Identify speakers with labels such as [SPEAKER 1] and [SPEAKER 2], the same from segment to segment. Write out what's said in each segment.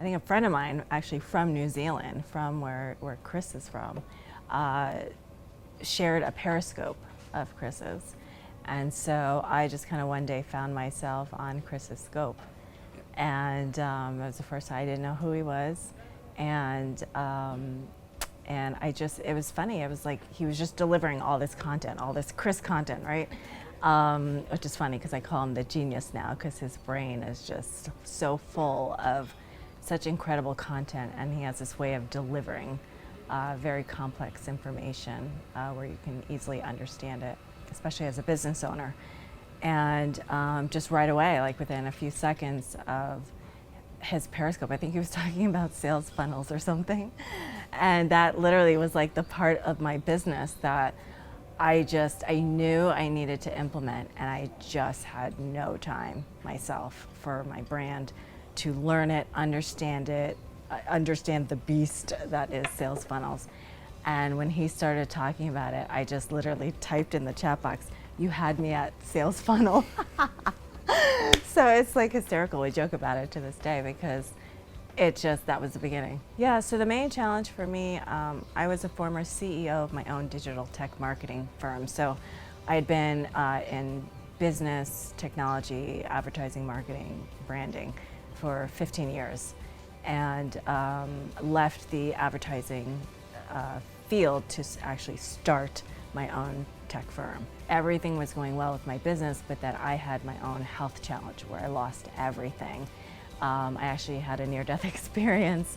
[SPEAKER 1] think a friend of mine, actually from New Zealand, from where Chris is from, shared a Periscope of Chris's. And so I just kind of one day found myself on Chris's scope. And it was the first time I didn't know who he was. And it was funny. It was like he was just delivering all this content, all this Chris content, right? Which is funny because I call him the genius now because his brain is just so full of such incredible content, and he has this way of delivering very complex information where you can easily understand it, especially as a business owner. And just right away, like within a few seconds of his Periscope, I think he was talking about sales funnels or something. And that literally was like the part of my business that I knew I needed to implement, and I just had no time myself for my brand to learn it, understand the beast that is sales funnels. And when he started talking about it, I just literally typed in the chat box, "You had me at sales funnel." So it's like hysterical. We joke about it to this day because that was the beginning. Yeah, so the main challenge for me, I was a former CEO of my own digital tech marketing firm. So I had been in business, technology, advertising, marketing, branding for 15 years, and left the advertising field to actually start my own tech firm. Everything was going well with my business, but that I had my own health challenge where I lost everything. I actually had a near-death experience,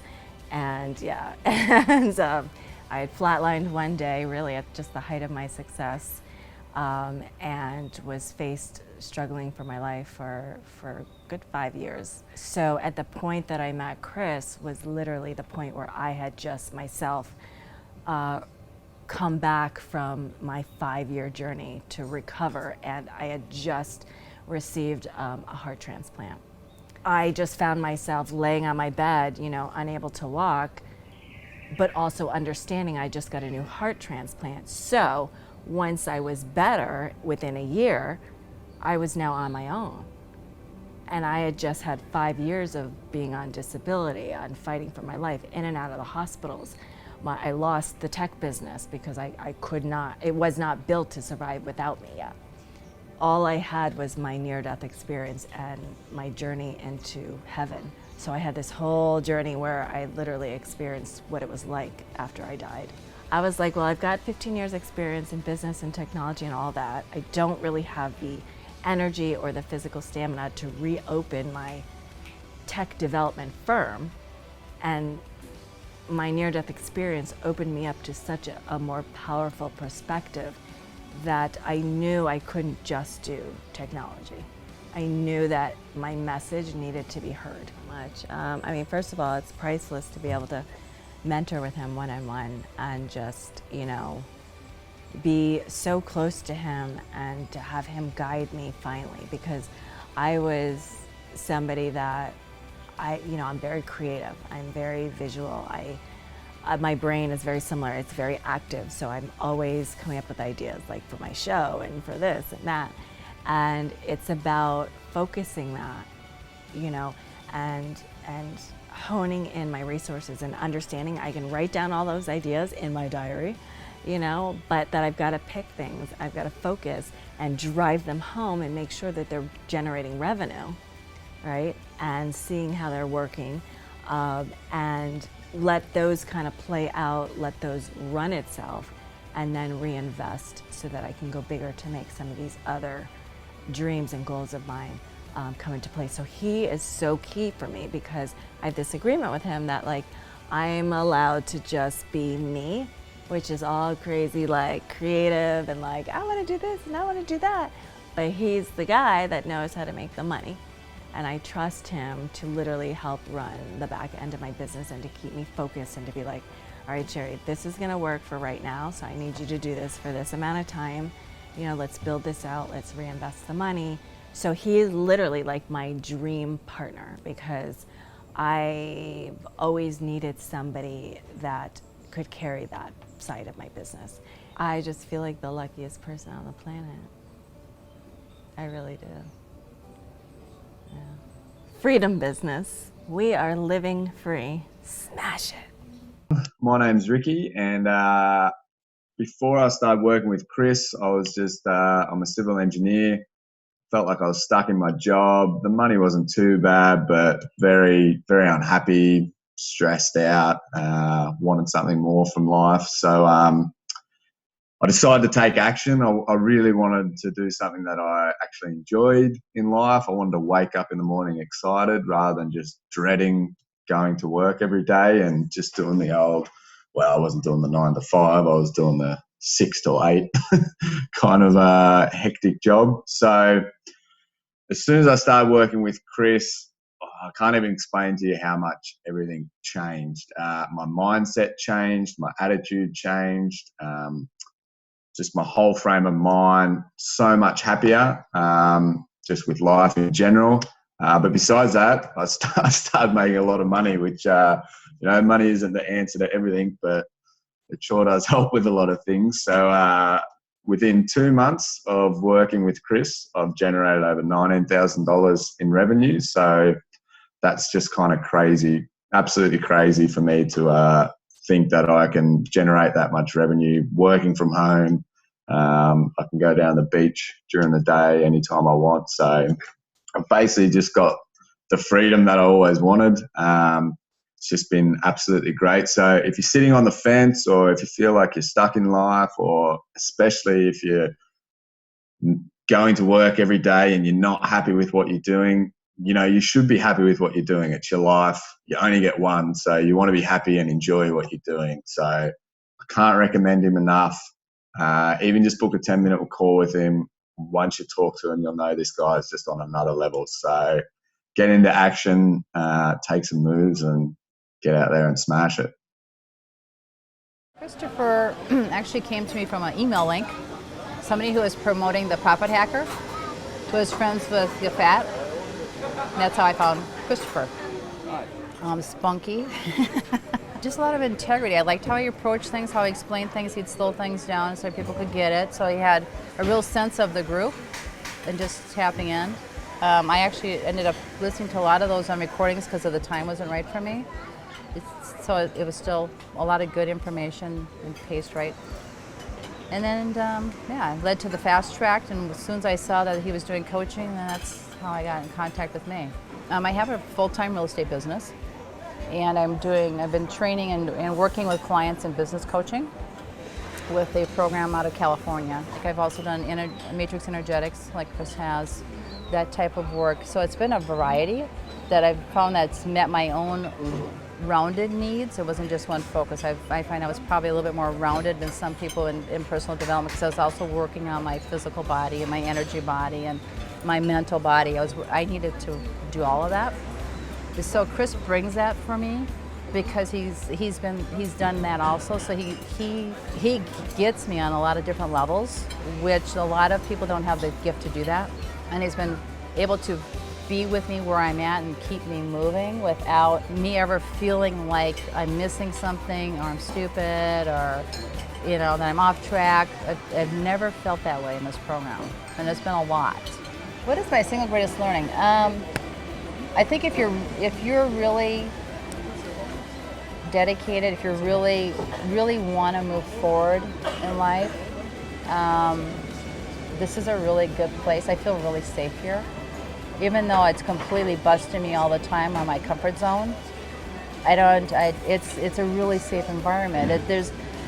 [SPEAKER 1] and yeah, and I had flatlined one day, really at just the height of my success, and was struggling for my life for a good 5 years. So at the point that I met Chris was literally the point where I had just myself come back from my 5-year journey to recover, and I had just received a heart transplant. I just found myself laying on my bed, unable to walk, but also understanding I just got a new heart transplant. So once I was better, within a year, I was now on my own. And I had just had 5 years of being on disability, on fighting for my life, in and out of the hospitals. I lost the tech business because I could not, it was not built to survive without me yet. All I had was my near-death experience and my journey into heaven. So I had this whole journey where I literally experienced what it was like after I died. I was like, well, I've got 15 years experience in business and technology and all that. I don't really have the energy or the physical stamina to reopen my tech development firm. And my near-death experience opened me up to such a more powerful perspective that I knew I couldn't just do technology. I knew that my message needed to be heard. First of all, it's priceless to be able to mentor with him one-on-one and just, be so close to him and to have him guide me finally, because I was somebody that I'm very creative. I'm very visual. My brain is very similar. It's very active, so I'm always coming up with ideas, like for my show and for this and that. And it's about focusing that, and honing in my resources and understanding I can write down all those ideas in my diary, but that I've got to pick things. I've got to focus and drive them home and make sure that they're generating revenue, right? And seeing how they're working, and let those kind of play out, let those run itself, and then reinvest so that I can go bigger to make some of these other dreams and goals of mine come into play. So he is so key for me because I have this agreement with him that I'm allowed to just be me, which is all crazy, creative and I want to do this and I want to do that. But he's the guy that knows how to make the money. And I trust him to literally help run the back end of my business and to keep me focused and to be like, all right, Sherry, this is gonna work for right now, so I need you to do this for this amount of time. Let's build this out, let's reinvest the money. So he is literally like my dream partner because I've always needed somebody that could carry that side of my business. I just feel like the luckiest person on the planet. I really do. Yeah. Freedom business. We are living free. Smash it.
[SPEAKER 2] My name's Ricky, and before I started working with Chris, I was I'm a civil engineer. Felt like I was stuck in my job. The money wasn't too bad, but very, very unhappy, stressed out, wanted something more from life. So I decided to take action. I really wanted to do something that I actually enjoyed in life. I wanted to wake up in the morning excited rather than just dreading going to work every day and just doing the old, well, I wasn't doing the 9 to 5, I was doing the 6 to 8 kind of a hectic job. So as soon as I started working with Chris, I can't even explain to you how much everything changed. My mindset changed, my attitude changed. Just my whole frame of mind, so much happier, just with life in general. But besides that, I started making a lot of money, which, money isn't the answer to everything, but it sure does help with a lot of things. So within 2 months of working with Chris, I've generated over $19,000 in revenue. So that's just kind of crazy, absolutely crazy for me to think that I can generate that much revenue working from home. I can go down the beach during the day anytime I want. So I've basically just got the freedom that I always wanted. It's just been absolutely great. So if you're sitting on the fence, or if you feel like you're stuck in life, or especially if you're going to work every day and you're not happy with what you're doing, you should be happy with what you're doing. It's your life. You only get one. So you want to be happy and enjoy what you're doing. So I can't recommend him enough. Even just book a 10-minute call with him. Once you talk to him, you'll know this guy's just on another level. So get into action, take some moves, and get out there and smash it.
[SPEAKER 3] Christopher actually came to me from an email link. Somebody who was promoting the Profit Hacker, who was friends with Yafat. And that's how I found Christopher. Spunky. Just a lot of integrity. I liked how he approached things, how he explained things. He'd slow things down so people could get it. So he had a real sense of the group and just tapping in. I actually ended up listening to a lot of those on recordings because the time wasn't right for me. So it was still a lot of good information and paced right. And then, it led to the fast track. And as soon as I saw that he was doing coaching, then that's how I got in contact with me. I have a full-time real estate business. And I've been training and working with clients in business coaching with a program out of California. I've also done matrix energetics, like Chris has, that type of work. So it's been a variety that I've found that's met my own rounded needs. It wasn't just one focus. I find I was probably a little bit more rounded than some people in personal development, because I was also working on my physical body and my energy body and my mental body. I needed to do all of that. So Chris brings that for me because he's done that also. So he gets me on a lot of different levels, which a lot of people don't have the gift to do that. And he's been able to be with me where I'm at and keep me moving without me ever feeling like I'm missing something or I'm stupid or that I'm off track. I've never felt that way in this program, and it's been a lot. What is my single greatest learning? I think if you're really dedicated, if you really want to move forward in life, this is a really good place. I feel really safe here, even though it's completely busting me all the time on my comfort zone. It's a really safe environment.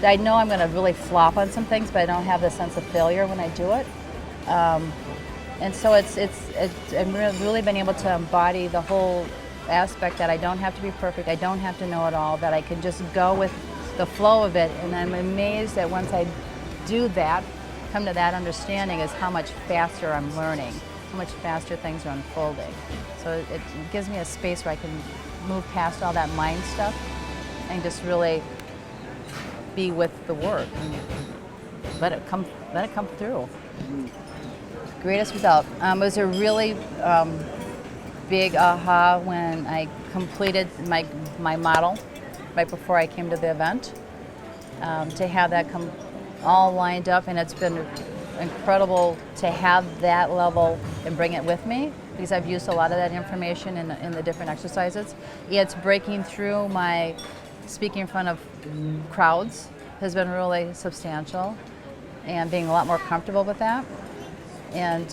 [SPEAKER 3] I know I'm going to really flop on some things, but I don't have the sense of failure when I do it. And so I've really been able to embody the whole aspect that I don't have to be perfect, I don't have to know it all, that I can just go with the flow of it. And I'm amazed that once I do that, come to that understanding, is how much faster I'm learning, how much faster things are unfolding. So it gives me a space where I can move past all that mind stuff and just really be with the work and let it come through. Greatest result was a really big aha when I completed my model right before I came to the event. To have that come all lined up, and it's been incredible to have that level and bring it with me. because I've used a lot of that information in the different exercises. It's breaking through my speaking in front of crowds has been really substantial, and being a lot more comfortable with that. And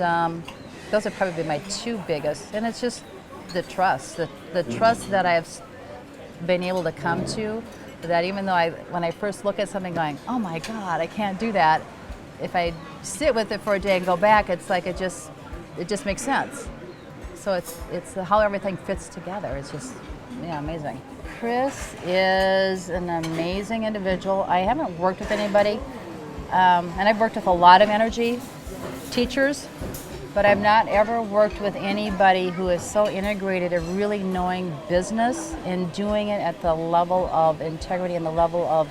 [SPEAKER 3] those would probably be my two biggest. And it's just the trust, the trust that I've been able to come to, that even though when I first look at something going, oh my God, I can't do that, if I sit with it for a day and go back, it's like it just makes sense. So it's how everything fits together. It's just, yeah, amazing. Chris is an amazing individual. I haven't worked with anybody, and I've worked with a lot of energy teachers, but I've not ever worked with anybody who is so integrated in really knowing business and doing it at the level of integrity and the level of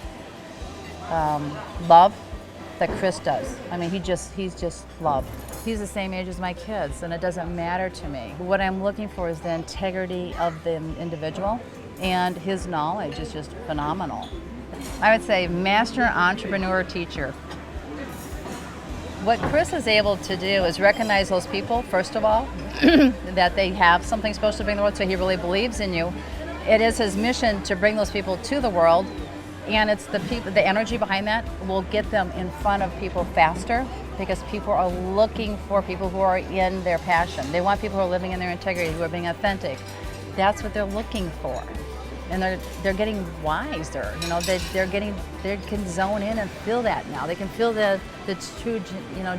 [SPEAKER 3] love that Chris does. I mean, he's just love. He's the same age as my kids, and it doesn't matter to me. What I'm looking for is the integrity of the individual, and his knowledge is just phenomenal. I would say master entrepreneur teacher. What Chris is able to do is recognize those people, first of all, that they have something special to bring to the world, so he really believes in you. It is his mission to bring those people to the world, and it's the people, the energy behind that will get them in front of people faster, because people are looking for people who are in their passion. They want people who are living in their integrity, who are being authentic. That's what they're looking for. And they're getting wiser. You know, they can zone in and feel that now. They can feel the true,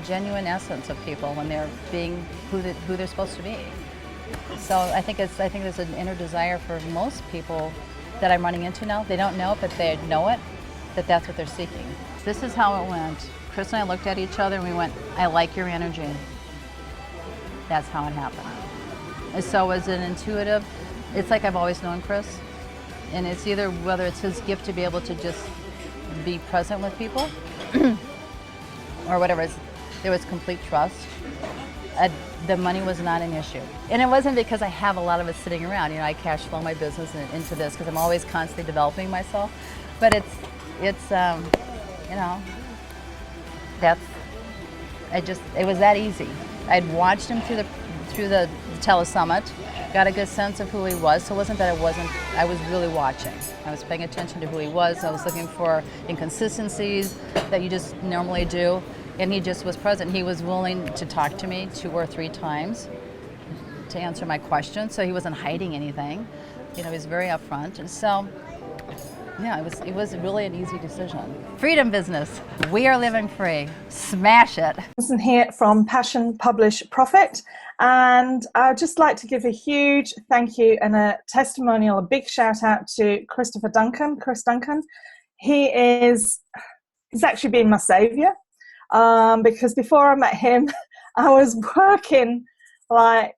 [SPEAKER 3] genuine essence of people when they're being who they're supposed to be. So I think there's an inner desire for most people that I'm running into now. They don't know it, but they know it, that's what they're seeking. This is how it went. Chris and I looked at each other and we went, I like your energy. That's how it happened. And so it was an intuitive, it's like I've always known Chris. And it's either whether it's his gift to be able to just be present with people or whatever. There was complete trust. The money was not an issue. And it wasn't because I have a lot of it sitting around. You know, I cash flow my business into this because I'm always constantly developing myself. But it was that easy. I'd watched him through the telesummit, got a good sense of who he was. So it wasn't that I was really watching. I was paying attention to who he was. I was looking for inconsistencies that you just normally do. And he just was present. He was willing to talk to me 2 or 3 times to answer my questions. So he wasn't hiding anything. You know, he was very upfront. And so, yeah, it was really an easy decision. Freedom business. We are living free. Smash it.
[SPEAKER 4] Susan here from Passion, Publish, Profit. And I'd just like to give a huge thank you and a testimonial, a big shout out to Chris Duncan. He's actually been my savior. Because before I met him, I was working from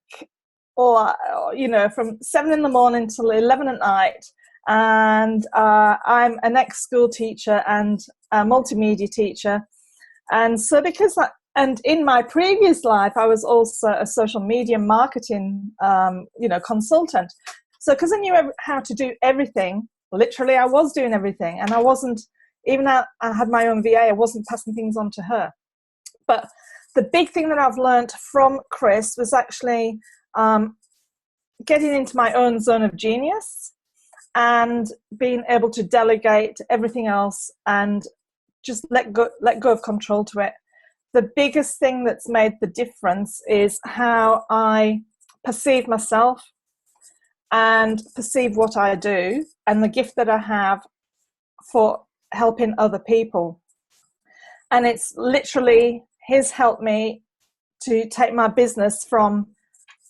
[SPEAKER 4] 7 in the morning till 11 at night. And I'm an ex-school teacher and a multimedia teacher. And so and in my previous life, I was also a social media marketing, consultant. So because I knew how to do everything, literally I was doing everything. And I wasn't, even though I had my own VA, I wasn't passing things on to her. But the big thing that I've learned from Chris was actually getting into my own zone of genius and being able to delegate everything else and just let go of control to it. The biggest thing that's made the difference is how I perceive myself and perceive what I do and the gift that I have for helping other people. And it's literally his helped me to take my business from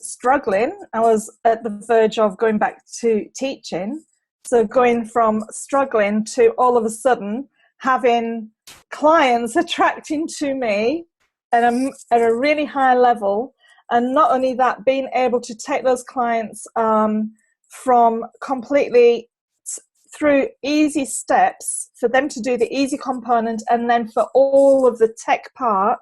[SPEAKER 4] struggling. I was at the verge of going back to teaching. So going from struggling to all of a sudden having clients attracting to me at a really high level. And not only that, being able to take those clients from completely through easy steps for them to do the easy component and then for all of the tech part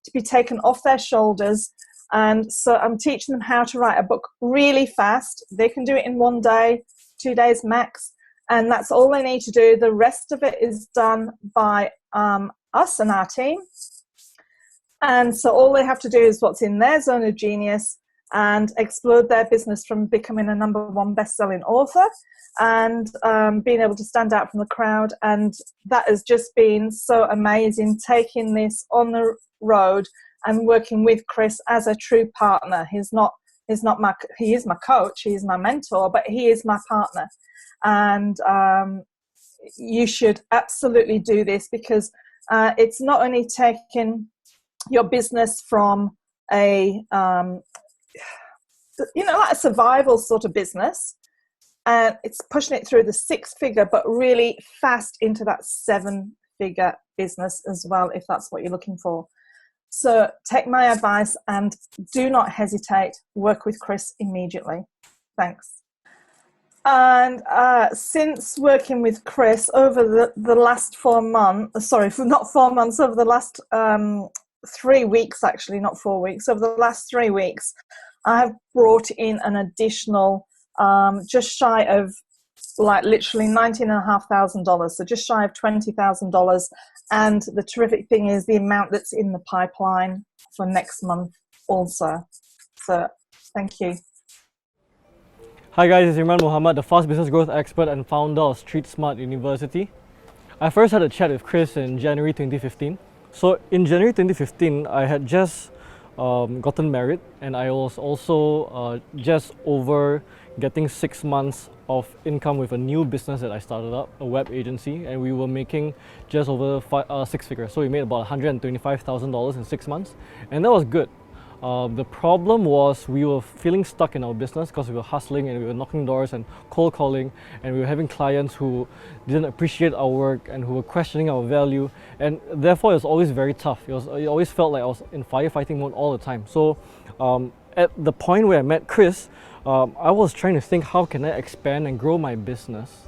[SPEAKER 4] to be taken off their shoulders. And so I'm teaching them how to write a book really fast. They can do it in 1 day, 2 days max, and that's all they need to do. The rest of it is done by us and our team. And so all they have to do is what's in their zone of genius, and explode their business from becoming a #1 best-selling author and being able to stand out from the crowd. And that has just been so amazing, taking this on the road and working with Chris as a true partner. He is my coach, he is my mentor, but he is my partner. And you should absolutely do this, because it's not only taking your business from a like a survival sort of business, and it's pushing it through the 6-figure, but really fast into that 7-figure business as well, if that's what you're looking for. So take my advice and do not hesitate. Work with Chris immediately. Thanks. And since working with Chris over the last 4 months, not 4 months, over the last 3 weeks, actually, not 4 weeks, over the last 3 weeks, I have brought in an additional just shy of literally $19,500, so just shy of $20,000. And the terrific thing is the amount that's in the pipeline for next month also. So thank you.
[SPEAKER 5] Hi guys, it's Imran Muhammad, the fast business growth expert and founder of Street Smart University. I first had a chat with Chris in January 2015. So in January 2015, I had just gotten married, and I was also just over getting 6 months of income with a new business that I started up, a web agency, and we were making just over 6 figures. So we made about $125,000 in 6 months, and that was good. The problem was we were feeling stuck in our business because we were hustling and we were knocking doors and cold calling, and we were having clients who didn't appreciate our work and who were questioning our value, and therefore it was always very tough. It always felt like I was in firefighting mode all the time. So at the point where I met Chris, I was trying to think, how can I expand and grow my business?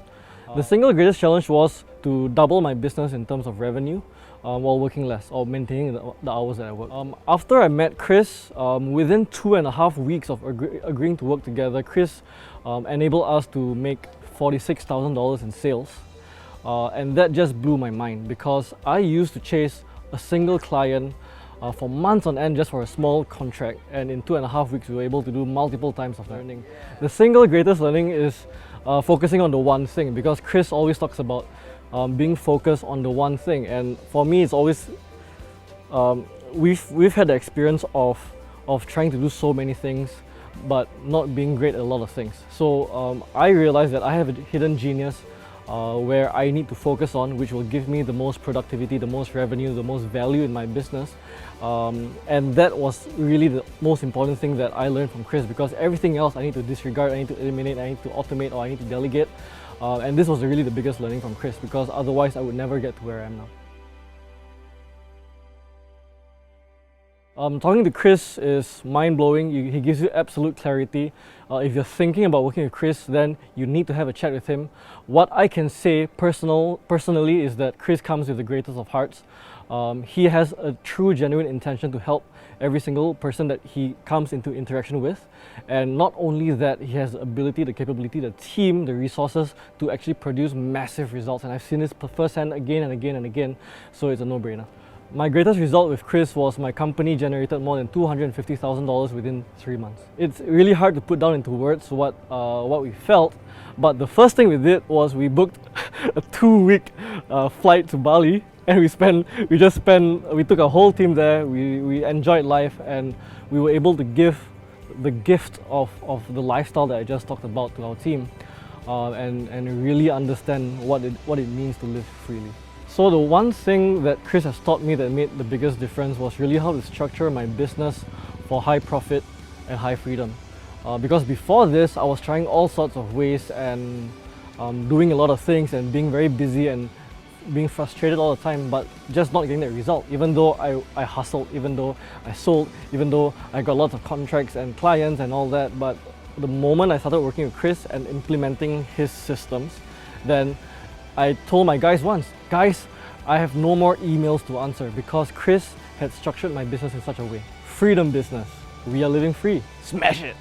[SPEAKER 5] The single greatest challenge was to double my business in terms of revenue while working less, or maintaining the hours that I work. After I met Chris, within 2.5 weeks of agreeing to work together, Chris enabled us to make $46,000 in sales. And that just blew my mind, because I used to chase a single client for months on end just for a small contract, and in 2.5 weeks we were able to do multiple times of earning. The single greatest learning is focusing on the one thing, because Chris always talks about being focused on the one thing, and for me it's always we've had the experience of trying to do so many things but not being great at a lot of things. So I realized that I have a hidden genius where I need to focus on, which will give me the most productivity, the most revenue, the most value in my business. And that was really the most important thing that I learned from Chris, because everything else I need to disregard, I need to eliminate, I need to automate, or I need to delegate. And this was really the biggest learning from Chris, because otherwise I would never get to where I am now. Talking to Chris is mind-blowing. He gives you absolute clarity. If you're thinking about working with Chris, then you need to have a chat with him. What I can say personally is that Chris comes with the greatest of hearts. He has a true, genuine intention to help every single person that he comes into interaction with. And not only that, he has the ability, the capability, the team, the resources to actually produce massive results. And I've seen this firsthand again and again and again, so it's a no-brainer. My greatest result with Chris was my company generated more than $250,000 within 3 months. It's really hard to put down into words what we felt, but the first thing we did was we booked a 2-week flight to Bali, and we took a whole team there. We enjoyed life, and we were able to give the gift of the lifestyle that I just talked about to our team, and really understand what it means to live freely. So the one thing that Chris has taught me that made the biggest difference was really how to structure my business for high profit and high freedom. Because before this, I was trying all sorts of ways and doing a lot of things and being very busy and being frustrated all the time, but just not getting that result. Even though I hustled, even though I sold, even though I got lots of contracts and clients and all that, but the moment I started working with Chris and implementing his systems, then I told my guys once, guys, I have no more emails to answer, because Chris had structured my business in such a way. Freedom business. We are living free. Smash it!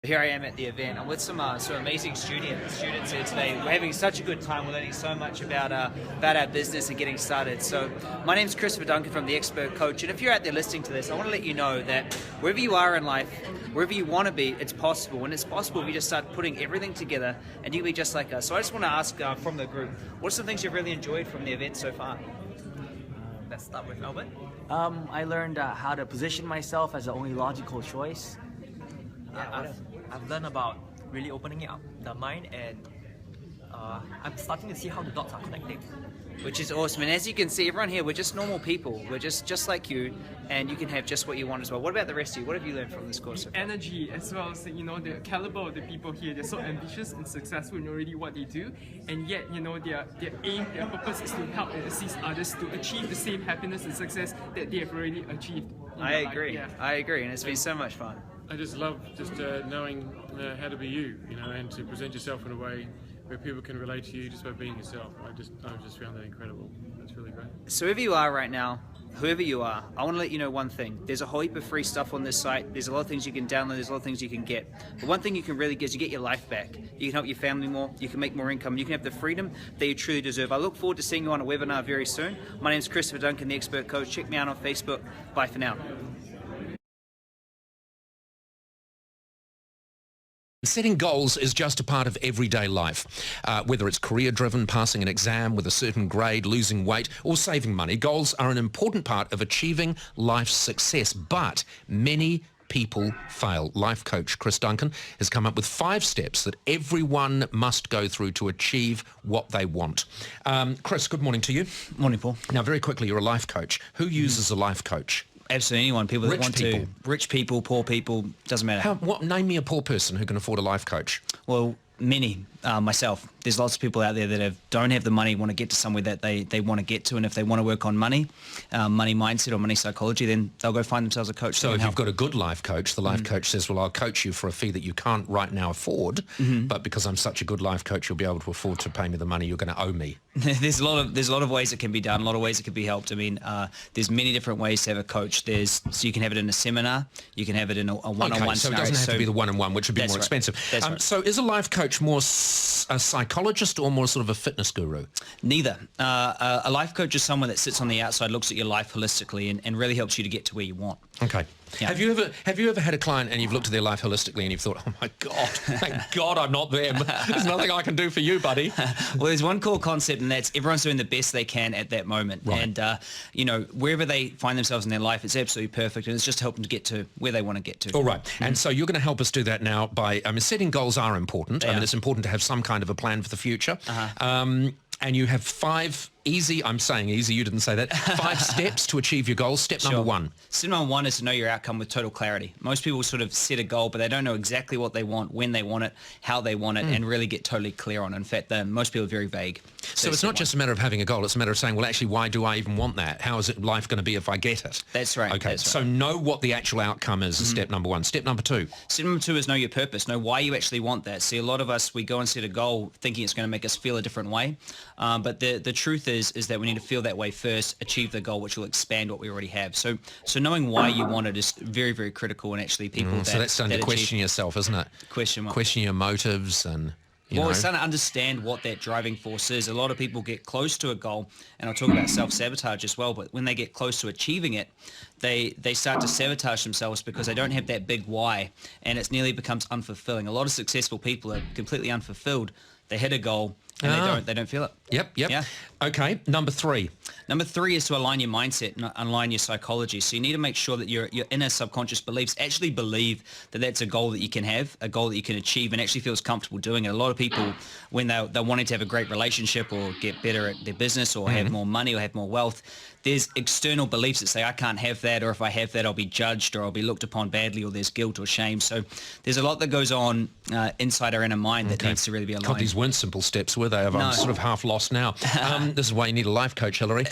[SPEAKER 6] Here I am at the event. I'm with some amazing students here today. We're having such a good time. We're learning so much about our business and getting started. So my name's Christopher Duncan from The Expert Coach. And if you're out there listening to this, I want to let you know that wherever you are in life, wherever you want to be, it's possible. When it's possible, we just start putting everything together and you can be just like us. So I just want to ask from the group, what are some things you've really enjoyed from the event so far?
[SPEAKER 7] Let's start with Albert. I learned how to position myself as the only logical choice. I've learned about really opening up the mind, and I'm starting to see how the dots are connecting.
[SPEAKER 6] Which is awesome. And as you can see, everyone here, we're just normal people. We're just like you, and you can have just what you want as well. What about the rest of you? What have you learned from this course so far?
[SPEAKER 8] Energy, as well as, the caliber of the people here. They're so ambitious and successful in already what they do, and yet, their aim, their purpose is to help and assist others to achieve the same happiness and success that they have already achieved.
[SPEAKER 6] I agree, and it's been so much fun.
[SPEAKER 9] I just love knowing how to be you, and to present yourself in a way where people can relate to you just by being yourself. I've just found that incredible. That's really great.
[SPEAKER 6] So wherever you are right now, whoever you are, I want to let you know one thing. There's a whole heap of free stuff on this site. There's a lot of things you can download. There's a lot of things you can get. But one thing you can really get is you get your life back. You can help your family more. You can make more income. You can have the freedom that you truly deserve. I look forward to seeing you on a webinar very soon. My name is Christopher Duncan, The Expert Coach. Check me out on Facebook. Bye for now.
[SPEAKER 10] Setting goals is just a part of everyday life. Whether it's career-driven, passing an exam with a certain grade, losing weight, or saving money, goals are an important part of achieving life's success. But many people fail. Life coach Chris Duncan has come up with 5 steps that everyone must go through to achieve what they want. Chris, good morning to you.
[SPEAKER 11] Morning, Paul.
[SPEAKER 10] Now, very quickly, you're a life coach. Who uses a life coach?
[SPEAKER 11] Absolutely anyone. People that want to. Rich people, poor people, doesn't matter.
[SPEAKER 10] Name me a poor person who can afford a life coach.
[SPEAKER 11] Well, many. Myself. There's lots of people out there that don't have the money, want to get to somewhere that they want to get to, and if they want to work on money mindset or money psychology, then they'll go find themselves a coach.
[SPEAKER 10] So if you've got a good life coach, the life coach says, well, I'll coach you for a fee that you can't right now afford, but because I'm such a good life coach, you'll be able to afford to pay me the money you're going to owe me.
[SPEAKER 11] There's a lot of ways it can be done, a lot of ways it can be helped. I mean, there's many different ways to have a coach. So you can have it in a seminar, you can have it in a one-on-one
[SPEAKER 10] so
[SPEAKER 11] scenario.
[SPEAKER 10] It doesn't have to be the one-on-one, which would be more expensive.
[SPEAKER 11] Right.
[SPEAKER 10] So is a life coach more a psychologist or more sort of a fitness guru?
[SPEAKER 11] Neither. A life coach is someone that sits on the outside, looks at your life holistically, and really helps you to get to where you want.
[SPEAKER 10] Okay.
[SPEAKER 11] Yeah.
[SPEAKER 10] Have you ever had a client and you've looked at their life holistically and you've thought, oh my God, thank God I'm not them. There's nothing I can do for you, buddy.
[SPEAKER 11] Well, there's one core concept, and that's everyone's doing the best they can at that moment.
[SPEAKER 10] Right.
[SPEAKER 11] And, wherever they find themselves in their life, it's absolutely perfect, and it's just helping to get to where they want to get to.
[SPEAKER 10] All right. And so you're going to help us do that now by, setting goals are important. It's important to have some kind of a plan for the future. And you have 5 easy, I'm saying easy, you didn't say that, 5 steps to achieve your goals. Step number 1.
[SPEAKER 11] Step number 1 is to know your outcome with total clarity. Most people sort of set a goal, but they don't know exactly what they want, when they want it, how they want it, and really get totally clear on it. In fact, most people are very vague.
[SPEAKER 10] So it's not just a matter of having a goal, it's a matter of saying, well, actually, why do I even want that? How is life going to be if I get it?
[SPEAKER 11] That's right.
[SPEAKER 10] Okay, so know what the actual outcome is, step number 1. Step number 2.
[SPEAKER 11] Step number 2 is know your purpose, know why you actually want that. See, a lot of us, we go and set a goal thinking it's going to make us feel a different way, but the truth is that we need to feel that way first, achieve the goal, which will expand what we already have. So knowing why you want it is very, very critical, and actually people
[SPEAKER 10] so that's starting to question yourself, isn't it?
[SPEAKER 11] Question
[SPEAKER 10] your motives and...
[SPEAKER 11] It's starting to understand what that driving force is. A lot of people get close to a goal, and I'll talk about self-sabotage as well, but when they get close to achieving it, they start to sabotage themselves because they don't have that big why, and it nearly becomes unfulfilling. A lot of successful people are completely unfulfilled. They hit a goal, and they don't feel it.
[SPEAKER 10] Yep.
[SPEAKER 11] Yeah.
[SPEAKER 10] Okay, number 3.
[SPEAKER 11] Number 3 is to align your mindset and align your psychology. So you need to make sure that your inner subconscious beliefs actually believe that that's a goal that you can have, a goal that you can achieve, and actually feels comfortable doing it. A lot of people, when they're wanting to have a great relationship or get better at their business or have more money or have more wealth, there's external beliefs that say, I can't have that, or if I have that, I'll be judged, or I'll be looked upon badly, or there's guilt or shame. So there's a lot that goes on inside our inner mind that needs to really be aligned.
[SPEAKER 10] God, these weren't simple steps, were were they?
[SPEAKER 11] No.
[SPEAKER 10] I'm sort of half lost now. This is why you need a life coach, Hillary.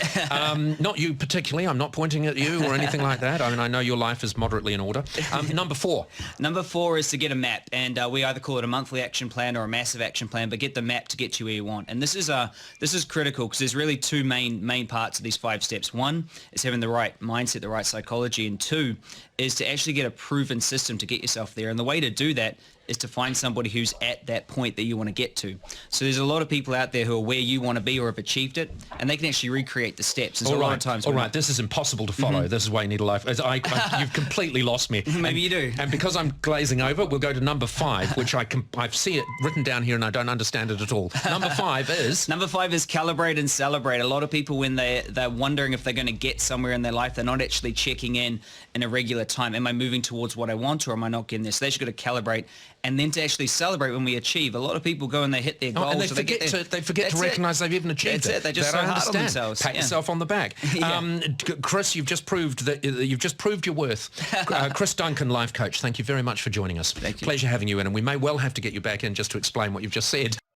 [SPEAKER 10] Not you particularly. I'm not pointing at you or anything like that. I mean, I know your life is moderately in order. Number 4.
[SPEAKER 11] Number 4 is to get a map, and we either call it a monthly action plan or a massive action plan, but get the map to get you where you want. And this is critical because there's really 2 main parts of these 5 steps. 1 is having the right mindset, the right psychology, and 2 is to actually get a proven system to get yourself there. And the way to do that is to find somebody who's at that point that you want to get to. So there's a lot of people out there who are where you want to be or have achieved it, and they can actually recreate the steps. There's a lot of times.
[SPEAKER 10] All right, this is impossible to follow. This is why you need a life. You've completely lost me.
[SPEAKER 11] Maybe you do.
[SPEAKER 10] And because I'm glazing over, we'll go to number 5, which I see it written down here and I don't understand it at all. Number 5 is?
[SPEAKER 11] Number 5 is calibrate and celebrate. A lot of people, when they're wondering if they're going to get somewhere in their life, they're not actually checking in a regular time. Am I moving towards what I want, or am I not getting there? So they just got to calibrate, and then to actually celebrate when we achieve. A lot of people go and they hit their goals.
[SPEAKER 10] And they forget to recognise they've even achieved
[SPEAKER 11] it. They're just so hard on themselves.
[SPEAKER 10] Pat yourself on the back. Chris, you've just proved your worth. Chris Duncan, life coach, thank you very much for joining us.
[SPEAKER 11] Thank you.
[SPEAKER 10] Pleasure having you in, and we may well have to get you back in just to explain what you've just said.